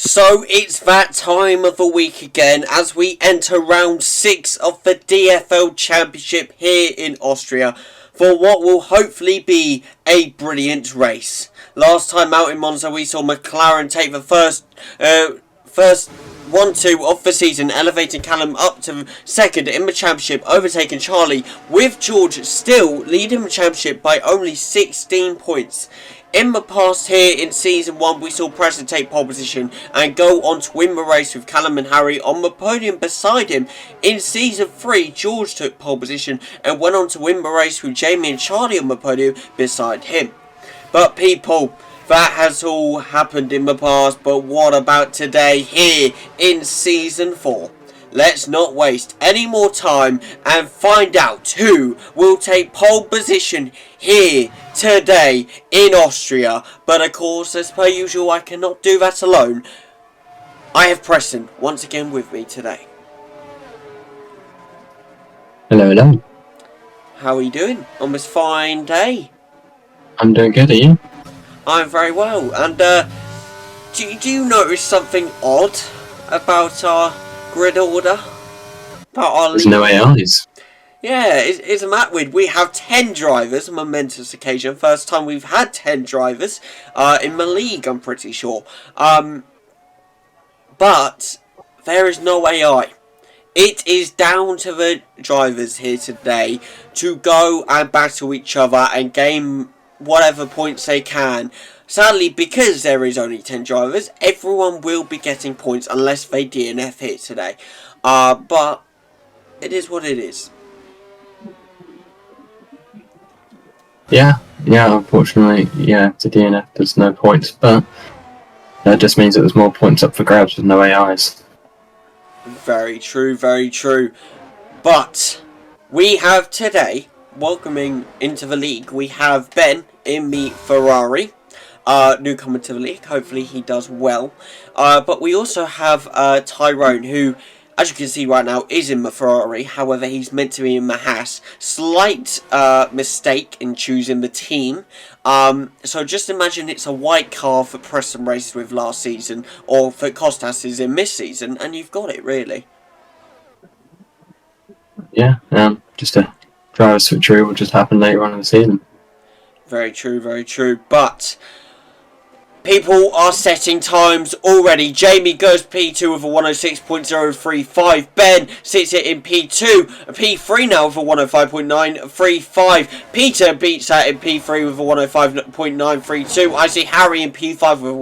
So it's that time of the week again as we enter round 6 of the DFL Championship here in Austria for what will hopefully be a brilliant race. Last time out in Monza we saw McLaren take the first 1-2 of the season, elevating Callum up to second in the championship, overtaking Charlie, with George still leading the championship by only 16 points. In the past here in Season 1 we saw Preston take pole position and go on to win the race with Callum and Harry on the podium beside him. In Season 3 George took pole position and went on to win the race with Jamie and Charlie on the podium beside him. But people, that has all happened in the past, but what about today here in Season 4? Let's not waste any more time and find out who will take pole position here today in Austria. But of course, as per usual, I cannot do that alone. I have Preston once again with me today. Hello, hello. How are you doing on this fine day? I'm doing good, are you? I'm very well. And do you notice something odd about our grid order? About our There's league? no AIs. Yeah, isn't that weird? We have 10 drivers, a momentous occasion. First time we've had 10 drivers in the league, I'm pretty sure. But there is no AI. It is down to the drivers here today to go and battle each other and gain whatever points they can. Sadly, because there is only 10 drivers, everyone will be getting points unless they DNF here today. But it is what it is. Yeah, unfortunately, to DNF there's no points, but that just means that there's more points up for grabs with no AIs. Very true, very true. But we have today, welcoming into the league, we have Ben in the Ferrari. Newcomer to the league. Hopefully he does well. But we also have Tyrone, who, as you can see right now, is in the Ferrari. However, he's meant to be in the Haas. Slight mistake in choosing the team. So just imagine it's a white car for Preston raced with last season, or for Costas is in this season, and you've got it, really. Yeah, just a driver switcheroo will just happen later on in the season. Very true, very true. But people are setting times already. Jamie goes P2 with a 106.035. Ben sits it in P2. P3 now with a 105.935. Peter beats that in P3 with a 105.932. I see Harry in P5 with a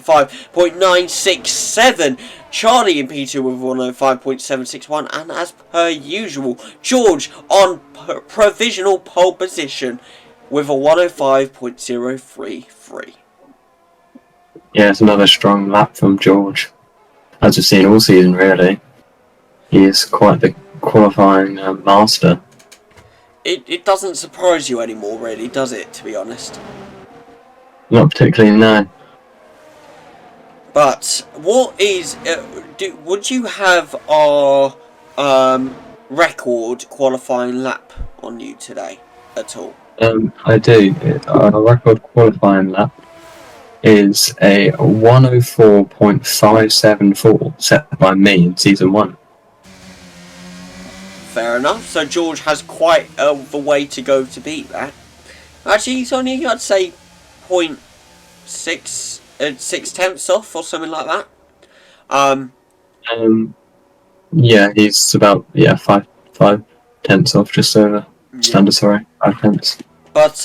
105.967. Charlie in P2 with a 105.761. And as per usual, George on provisional pole position with a 105.033. Yeah, it's another strong lap from George. As we've seen all season, really. He is quite the qualifying master. It doesn't surprise you anymore, really, does it, to be honest? Not particularly, no. But what is... would you have our record qualifying lap on you today at all? I do. Our record qualifying lap is a 104.574 set by me in Season 1. Fair enough. So George has quite the way to go to beat that. Actually, he's only, I'd say, 0.6 off or something like that. Yeah, he's about 5 tenths off, just over. Standard, sorry, 5 tenths. But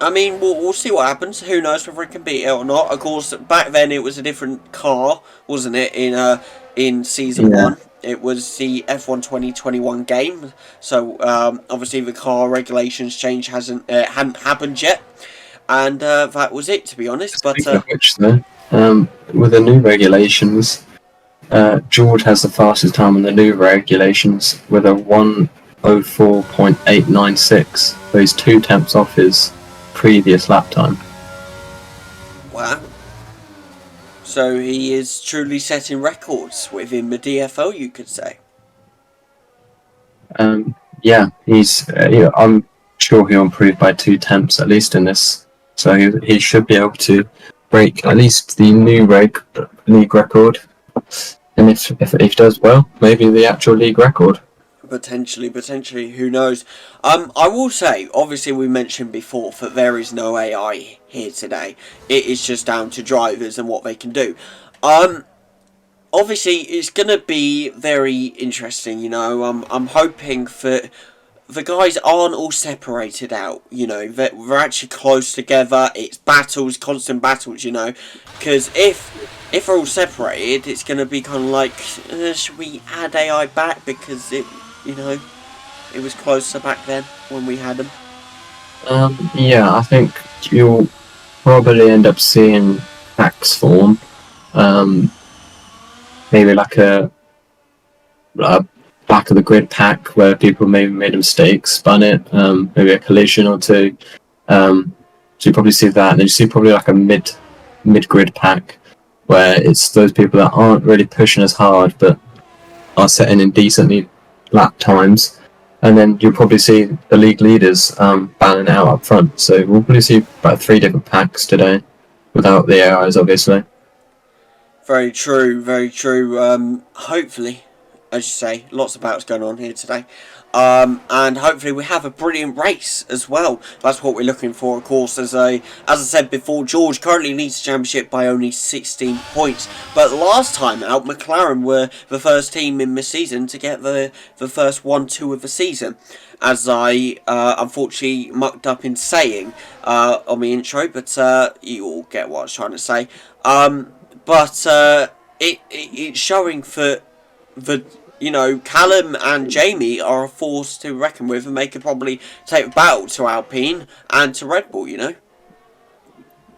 I mean, we'll see what happens. Who knows whether it can beat it or not. Of course, back then it was a different car, wasn't it? In Season 1, it was the F1 2021 game. So obviously the car regulations change hadn't happened yet, and that was it, to be honest. But speaking of which, though, with the new regulations, George has the fastest time on the new regulations with a 104.896. So he's 2 tenths off his previous lap time. Wow. So he is truly setting records within the DFL, you could say. He's. I'm sure he'll improve by 2 tenths at least in this. So he should be able to break at least the new league record, and if he does well, maybe the actual league record. Potentially, who knows? I will say, obviously, we mentioned before that there is no AI here today. It is just down to drivers and what they can do. Obviously, it's gonna be very interesting. I'm hoping that the guys aren't all separated out. They're actually close together. It's battles, constant battles. Because if they're all separated, it's gonna be kind of like, should we add AI back because it was closer back then when we had them. Yeah, I think you'll probably end up seeing packs form. Maybe like a back of the grid pack where people maybe made a mistake, spun it, maybe a collision or two. So you probably see that, and then you see probably like a mid grid pack where it's those people that aren't really pushing as hard but are setting in decently lap times, and then you'll probably see the league leaders battling out up front. So we'll probably see about 3 different packs today, without the AIs, obviously. Very true, very true. Hopefully, as you say, lots of battles going on here today. And hopefully we have a brilliant race as well. That's what we're looking for, of course. As I said before, George currently leads the championship by only 16 points. But last time out, McLaren were the first team in this season to get the first 1-2 of the season. As I unfortunately mucked up in saying on the intro, but you all get what I was trying to say. But it's showing that Callum and Jamie are a force to reckon with, and they could probably take the battle to Alpine and to Red Bull.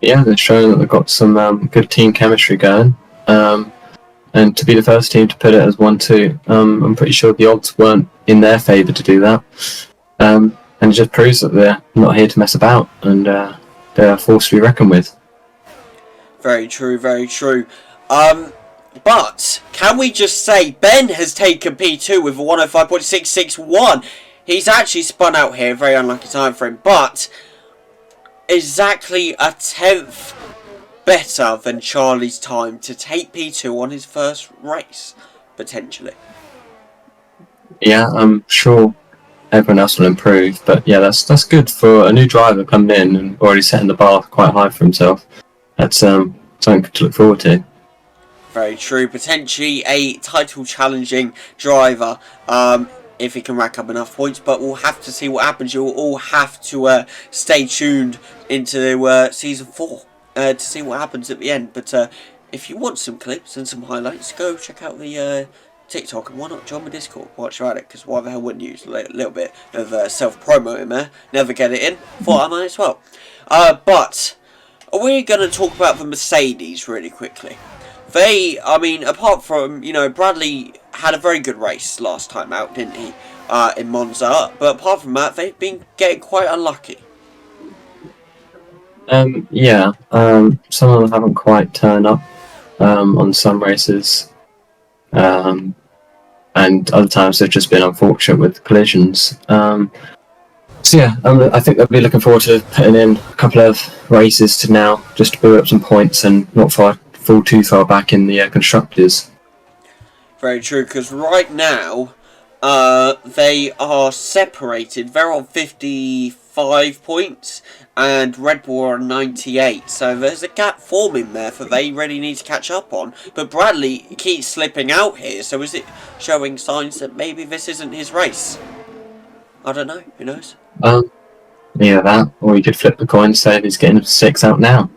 Yeah, they're showing that they've got some good team chemistry going. And to be the first team to put it as 1-2, I'm pretty sure the odds weren't in their favour to do that. And it just proves that they're not here to mess about, and they're a force to be reckoned with. Very true, very true. But can we just say Ben has taken P2 with a 105.661? He's actually spun out here, very unlucky time for him, but exactly a tenth better than Charlie's time to take P2 on his first race, potentially. Yeah, I'm sure everyone else will improve, but yeah, that's good for a new driver coming in and already setting the bar quite high for himself. That's something to look forward to. Very true. Potentially a title challenging driver if he can rack up enough points, but we'll have to see what happens. You'll all have to stay tuned into season 4 to see what happens at the end. But if you want some clips and some highlights, go check out the TikTok, and why not join my Discord whilst you're at it, because why the hell wouldn't you? Use a little bit of self-promo in there. Never get it in. Thought I might as well. But we're going to talk about the Mercedes really quickly. Apart from, Bradley had a very good race last time out, didn't he, in Monza, but apart from that, they've been getting quite unlucky. Yeah, some of them haven't quite turned up on some races, and other times they've just been unfortunate with collisions. So yeah, I think they'll be looking forward to putting in a couple of races to now, just to build up some points and not fall too far back in the constructors. Very true, because right now they are separated. They're on 55 points and Red Bull are on 98, so there's a gap forming there that they really need to catch up on. But Bradley keeps slipping out here, so is it showing signs that maybe this isn't his race? I don't know, who knows? Yeah, that, or you could flip the coin and say if he's getting 6 out now.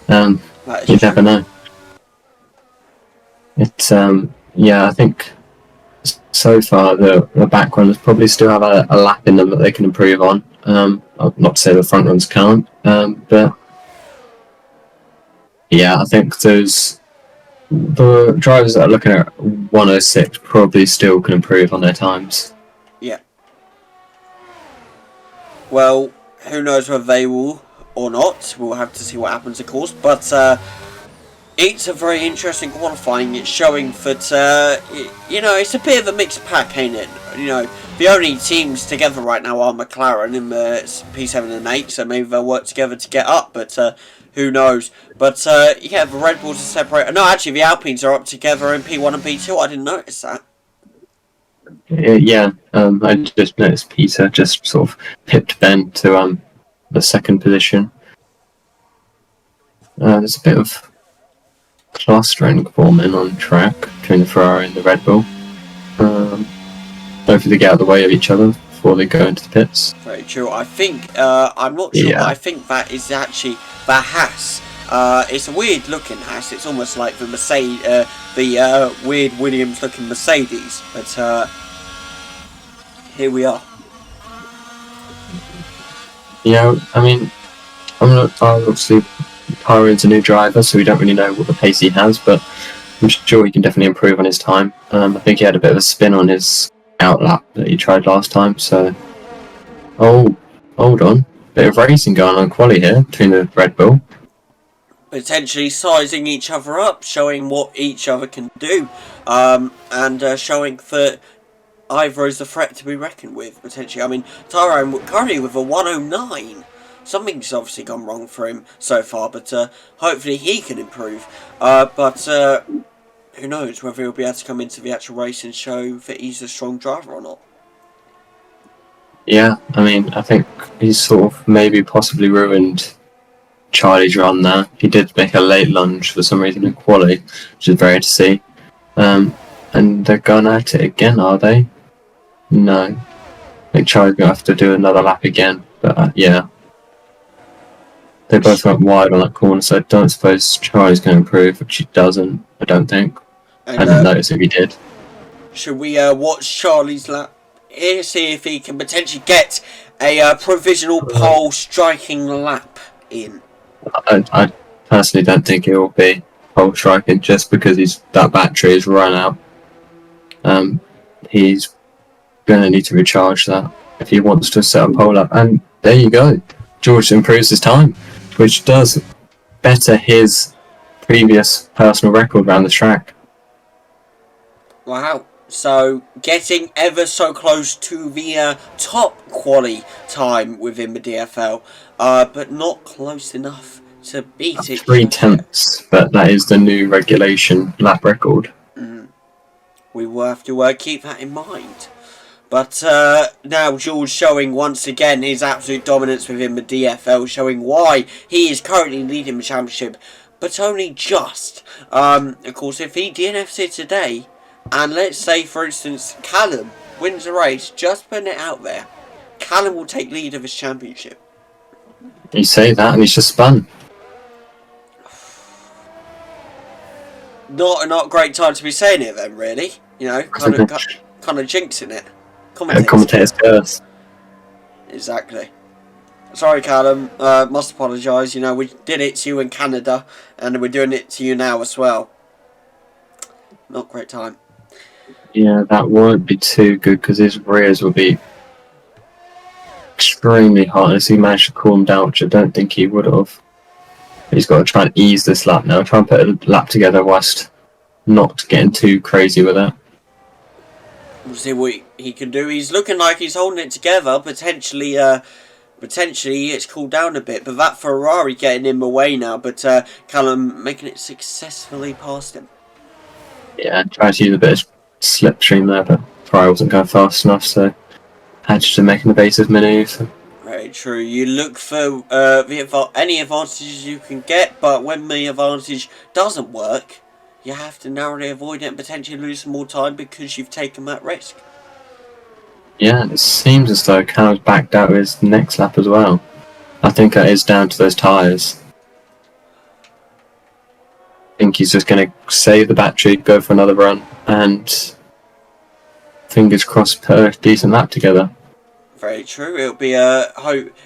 You never know. It's yeah, I think so far the back runners probably still have a lap in them that they can improve on. Not to say the front runs can't, but yeah, I think the drivers that are looking at 106 probably still can improve on their times. Yeah. Well, who knows whether they will or not. We'll have to see what happens, of course. But It's a very interesting qualifying. It's showing that, it's a bit of a mixed pack, ain't it? The only teams together right now are McLaren in the P7 and 8, so maybe they'll work together to get up, but who knows? But, the Red Bulls are separated. No, actually, the Alpines are up together in P1 and P2. I didn't notice that. Yeah, I just noticed Peter just sort of pipped Ben to the second position. There's a bit of clustering forming on track between the Ferrari and the Red Bull. Hopefully they get out of the way of each other before they go into the pits. Very true. I think, I'm not sure, but I think that is actually the Haas. It's a weird looking Haas. It's almost like the Mercedes, the weird Williams looking Mercedes. But here we are. Yeah, I mean, obviously Pyron's a new driver, so we don't really know what the pace he has, but I'm sure he can definitely improve on his time. I think he had a bit of a spin on his outlap that he tried last time, so... Oh, hold on. Bit of racing going on quali here between the Red Bull. Potentially sizing each other up, showing what each other can do, and showing that either is a threat to be reckoned with, potentially. I mean, Tyrone currently with a 109. Something's obviously gone wrong for him so far, but hopefully he can improve. But who knows whether he'll be able to come into the actual race and show that he's a strong driver or not. Yeah, I mean, I think he's sort of maybe possibly ruined Charlie's run there. He did make a late lunge for some reason in quali, which is very to see. And they're going at it again, are they? No. I think Charlie's going to have to do another lap again, but yeah. They both went wide on that corner, so I don't suppose Charlie's going to improve, which he doesn't, I don't think. I didn't notice if he did. Should we watch Charlie's lap here, see if he can potentially get a provisional pole striking lap in? I personally don't think it will be pole striking just because that battery is run out. He's going to need to recharge that if he wants to set a pole up. And there you go. George improves his time, which does better his previous personal record around the track. Wow. So, getting ever so close to the top quali time within the DFL, but not close enough to beat it. 3/10, but that is the new regulation lap record. We will have to keep that in mind. But now Jules showing once again his absolute dominance within the DFL, showing why he is currently leading the championship, but only just. Of course, if he DNFs it today, and let's say, for instance, Callum wins the race, just putting it out there, Callum will take lead of his championship. You say that and he's just spun. Not a great time to be saying it then, really. Kind of jinxing it. Commentator's curse. Exactly. Sorry, Callum. Must apologise. We did it to you in Canada, and we're doing it to you now as well. Not great time. Yeah, that won't be too good because his rears will be extremely hot unless he managed to cool him down, which I don't think he would have. He's got to try and ease this lap now. Try and put a lap together whilst not getting too crazy with it. We'll see what he can do. He's looking like he's holding it together. Potentially it's cooled down a bit. But that Ferrari getting in the way now. But Callum making it successfully past him. Yeah, tried to use a bit of slipstream there, but Ferrari wasn't going fast enough, so had to make an evasive manoeuvre. Very true. You look for any advantages you can get, but when the advantage doesn't work, you have to narrowly avoid it and potentially lose some more time because you've taken that risk. Yeah, it seems as though Callum's backed out his next lap as well. I think that is down to those tyres. I think he's just going to save the battery, go for another run, and fingers crossed put a decent lap together. Very true. It'll be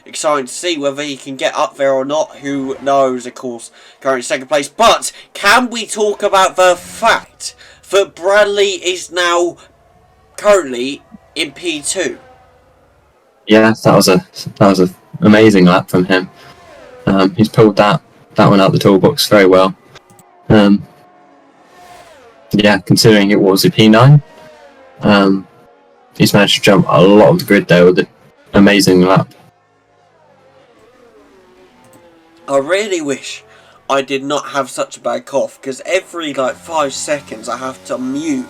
exciting to see whether he can get up there or not. Who knows, of course, currently second place. But can we talk about the fact that Bradley is now currently in P2? Yeah, that was an amazing lap from him. He's pulled that one out the toolbox very well. Yeah, considering it was a P9, he's managed to jump a lot of the grid there with an amazing lap. I really wish I did not have such a bad cough, because every like 5 seconds I have to mute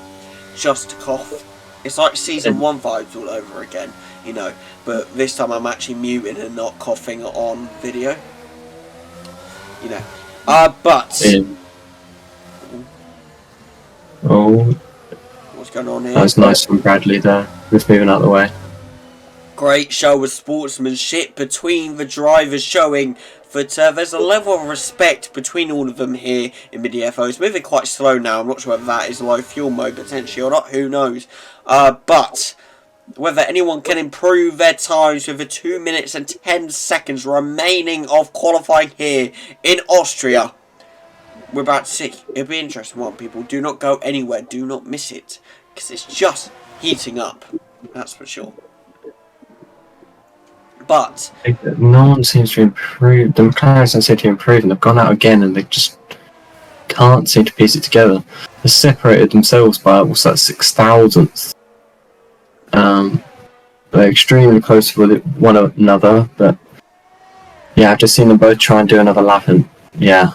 just to cough. It's like season 1 vibes all over again, you know, but this time I'm actually muting and not coughing on video, you know. But oh, what's going on here? that was nice from Bradley there, just moving out of the way. Great show of sportsmanship between the drivers, showing that there's a level of respect between all of them here in the DFO. It's moving quite slow now. I'm not sure whether that is low fuel mode potentially or not. Who knows? But whether anyone can improve their times with the 2 minutes and 10 seconds remaining of qualifying here in Austria, we're about to see. It'll be interesting one, people. Do not go anywhere. Do not miss it, because it's just heating up. That's for sure. But no one seems to improve. The McLarens don't seem to improve, and they've gone out again, and they just can't seem to piece it together. They separated themselves by what's that, 6,000th. They're extremely close with one another, but yeah, I've just seen them both try and do another lap, and yeah,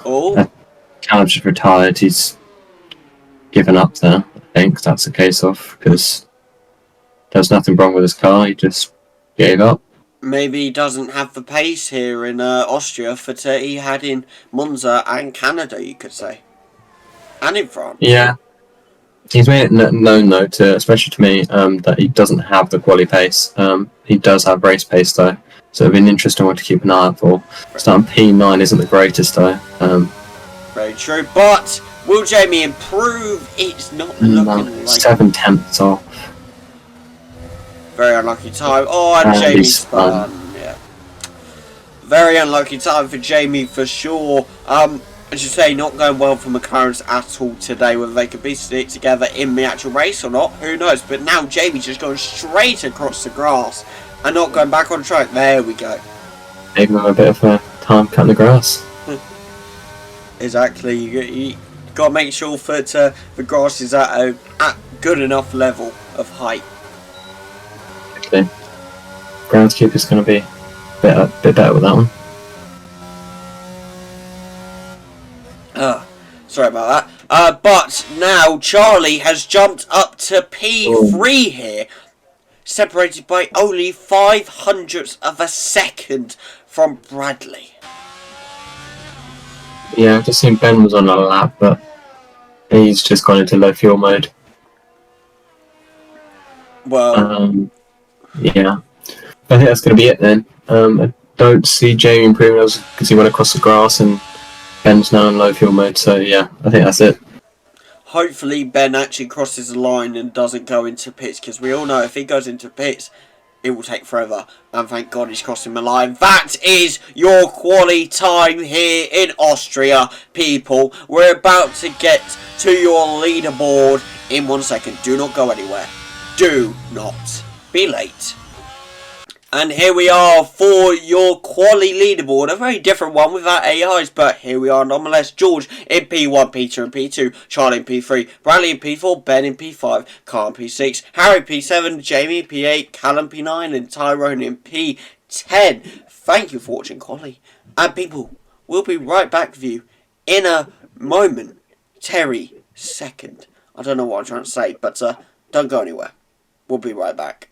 Callum's just retired. He's given up there. I think that's the case of, because there's nothing wrong with his car. He just gave up. Maybe he doesn't have the pace here in Austria that he had in Monza and Canada, you could say. And in France. Yeah. He's made it known, though, especially to me, that he doesn't have the quali pace. He does have race pace, though. So it'll be an interesting one to keep an eye out for. Starting P9 isn't the greatest, though. Very true. But will Jamie improve? It's not looking like 7/10 off. Very unlucky time. Oh, and Jamie spun. Yeah. Very unlucky time for Jamie for sure. As you say, not going well for McLaren's at all today. Whether they could piece it together in the actual race or not, who knows. But now Jamie's just going straight across the grass and not going back on track. There we go. Gave them a bit of a time cutting the grass. Exactly. You got to make sure that the grass is at a good enough level of height. Okay. Groundskeeper's going to be a bit better with that one. Sorry about that. But now Charlie has jumped up to P3 here, separated by only 0.05 of a second from Bradley. Yeah, I've just seen Ben was on a lap, but he's just gone into low fuel mode. Well, yeah. I think that's going to be it then. I don't see Jamie improving because he went across the grass and Ben's now in low fuel mode, so yeah, I think that's it. Hopefully Ben actually crosses the line and doesn't go into pits, because we all know if he goes into pits, it will take forever. And thank God he's crossing the line. That is your quali time here in Austria, people. We're about to get to your leaderboard in 1 second. Do not go anywhere. Do not be late. And here we are for your quali leaderboard. A very different one without AIs, but here we are nonetheless. George in P1, Peter in P2, Charlie in P3, Bradley in P4, Ben in P5, Carl in P6, Harry P7, Jamie in P8, Callum P9, and Tyrone in P10. Thank you for watching quali. And people, we'll be right back with you in a moment. Terry second. I don't know what I'm trying to say, but don't go anywhere. We'll be right back.